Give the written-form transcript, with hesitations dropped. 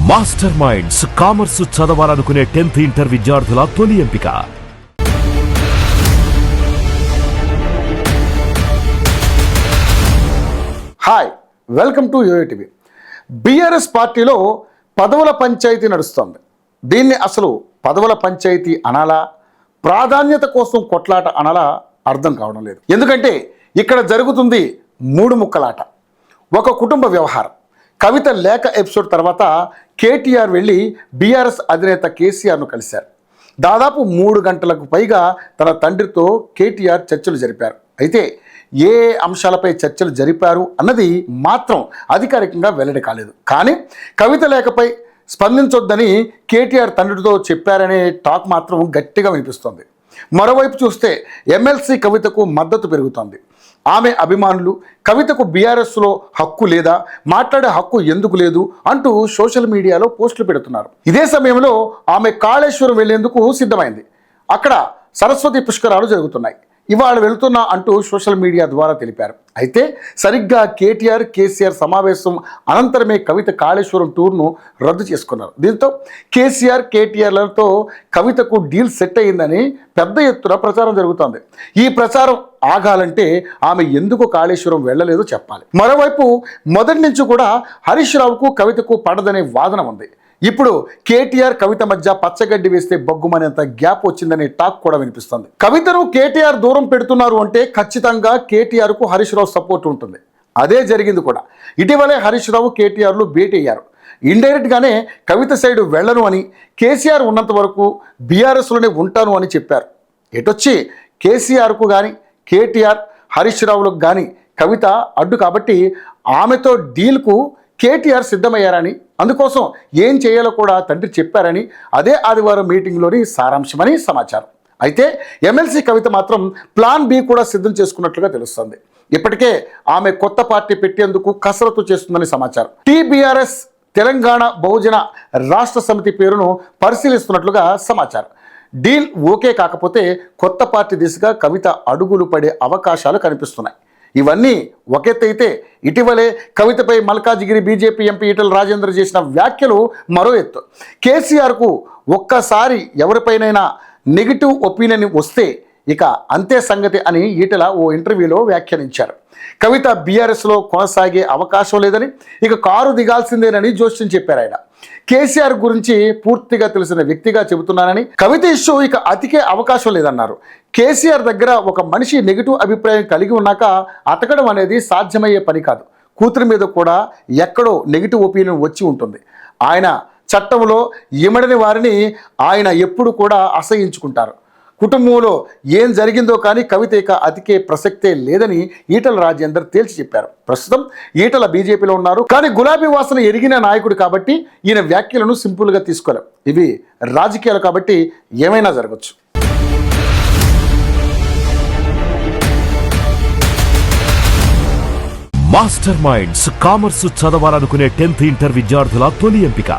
Master minds commerce చదవాలనుకునే 10th inter విద్యార్థుల తొలి ఎంపిక. Hi, welcome to UATV. BRS పార్టీలో పదవుల పంచాయతీ నడుస్తోంది. దీన్ని అసలు పదవుల పంచాయతీ అనాలా, ప్రాధాన్యత కోసం కొట్లాట అనాలా అర్థం కావడం లేదు. ఎందుకంటే ఇక్కడ జరుగుతుంది మూడు ముక్కలాట. ఒక కుటుంబ వ్యవహారం. కవిత లేఖ ఎపిసోడ్ తర్వాత కేటీఆర్ వెళ్ళి బీఆర్ఎస్ అధినేత కేసీఆర్ను కలిశారు. దాదాపు 3 గంటలకు పైగా తన తండ్రితో కేటీఆర్ చర్చలు జరిపారు. అయితే ఏ అంశాలపై చర్చలు జరిపారు అన్నది మాత్రం అధికారికంగా వెల్లడి కాలేదు. కానీ కవిత లేఖపై స్పందించొద్దని కేటీఆర్ తండ్రితో చెప్పారనే టాక్ మాత్రం గట్టిగా వినిపిస్తోంది. మరోవైపు చూస్తే ఎమ్మెల్సీ కవితకు మద్దతు పెరుగుతోంది. ఆమె అభిమానులు కవితకు బీఆర్ఎస్లో హక్కు లేదా, మాట్లాడే హక్కు ఎందుకు లేదు అంటూ సోషల్ మీడియాలో పోస్టులు పెడుతున్నారు. ఇదే సమయంలో ఆమె కాళేశ్వరం వెళ్లేందుకు సిద్ధమైంది. అక్కడ సరస్వతి పుష్కరాలు జరుగుతున్నాయి. ఇవాళ వెళుతున్నా అంటూ సోషల్ మీడియా ద్వారా తెలిపారు. అయితే సరిగ్గా కేటీఆర్ కేసీఆర్ సమావేశం అనంతరమే కవిత కాళేశ్వరం టూర్ను రద్దు చేసుకున్నారు. దీంతో కేసీఆర్ కేటీఆర్లతో కవితకు డీల్ సెట్ అయ్యిందని పెద్ద ఎత్తున ప్రచారం జరుగుతోంది. ఈ ప్రచారం ఆగాలంటే ఆమె ఎందుకు కాళేశ్వరం వెళ్ళలేదో చెప్పాలి. మరోవైపు మొదటి నుంచి కూడా హరీష్ రావుకు కవితకు పడదనే వాదన ఉంది. ఇప్పుడు కేటీఆర్ కవిత మధ్య పచ్చగడ్డి వేస్తే బొగ్గుమనేంత గ్యాప్ వచ్చిందనే టాక్ కూడా వినిపిస్తుంది. కవితను కేటీఆర్ దూరం పెడుతున్నారు అంటే ఖచ్చితంగా కేటీఆర్కు హరీష్ రావు సపోర్ట్ ఉంటుంది. అదే జరిగింది కూడా. ఇటీవలే హరీష్ రావు కేటీఆర్లు భేటీ అయ్యారు. ఇండైరెక్ట్గానే కవిత సైడ్ వెళ్ళను అని, కేసీఆర్ ఉన్నంత వరకు బీఆర్ఎస్లోనే ఉంటాను అని చెప్పారు. ఎటొచ్చి కేసీఆర్కు కానీ కేటీఆర్ హరీష్ రావులకు కానీ కవిత అడ్డు కాబట్టి ఆమెతో డీల్కు కేటీఆర్ సిద్ధమయ్యారని, అందుకోసం ఏం చేయాలో కూడా తండ్రి చెప్పారని అదే ఆదివారం మీటింగ్లోని సారాంశమని సమాచారం. అయితే ఎమ్మెల్సీ కవిత మాత్రం ప్లాన్ బి కూడా సిద్ధం చేసుకున్నట్లుగా తెలుస్తుంది. ఇప్పటికే ఆమె కొత్త పార్టీ పెట్టేందుకు కసరత్తు చేస్తుందని సమాచారం. టీబీఆర్ఎస్ తెలంగాణ బహుజన రాష్ట్ర సమితి పేరును పరిశీలిస్తున్నట్లుగా సమాచారం. డీల్ ఓకే కాకపోతే కొత్త పార్టీ దిశగా కవిత అడుగులు పడే అవకాశాలు కనిపిస్తున్నాయి. ఇవన్నీ ఒకెత్తైతే ఇటీవలే కవితపై మల్కాజిగిరి బీజేపీ ఎంపీ ఈటెల రాజేందర్ చేసిన వ్యాఖ్యలు మరో ఎత్తు. కేసీఆర్కు ఒక్కసారి ఎవరిపైనైనా నెగిటివ్ ఒపీనియన్ వస్తే ఇక అంతే సంగతి అని ఈటెల ఓ ఇంటర్వ్యూలో వ్యాఖ్యానించారు. కవిత బీఆర్ఎస్లో కొనసాగే అవకాశం లేదని, ఇక కారు దిగాల్సిందేనని జోస్యం చెప్పారు ఆయన. కేసీఆర్ గురించి పూర్తిగా తెలిసిన వ్యక్తిగా చెబుతున్నానని, కవిత ఇష్యూ ఇక అతికే అవకాశం లేదన్నారు. కేసీఆర్ దగ్గర ఒక మనిషి నెగిటివ్ అభిప్రాయం కలిగి ఉన్నాక అతకడం అనేది సాధ్యమయ్యే పని కాదు. కూతురి మీద కూడా ఎక్కడో నెగిటివ్ ఒపీనియన్ వచ్చి ఉంటుంది. ఆయన చట్టంలో ఇమడని వారిని ఆయన ఎప్పుడు కూడా అసహించుకుంటారు. కుటుంబంలో ఏం జరిగిందో కానీ కవిత ఇక అతికే ప్రసక్తే లేదని ఈటెల రాజేందర్ తేల్చి చెప్పారు. ప్రస్తుతం ఈటెల బీజేపీలో ఉన్నారు. కానీ గులాబీ వాసన ఎరిగిన నాయకుడు కాబట్టి ఈయన వ్యాఖ్యలను సింపుల్గా తీసుకోలేం. ఇవి రాజకీయాలు కాబట్టి ఏమైనా జరగచ్చు. మాస్టర్ మైండ్స్ కామర్స్ చదవాలనుకునే 10th ఇంటర్ విద్యార్థుల తొలి ఎంపిక.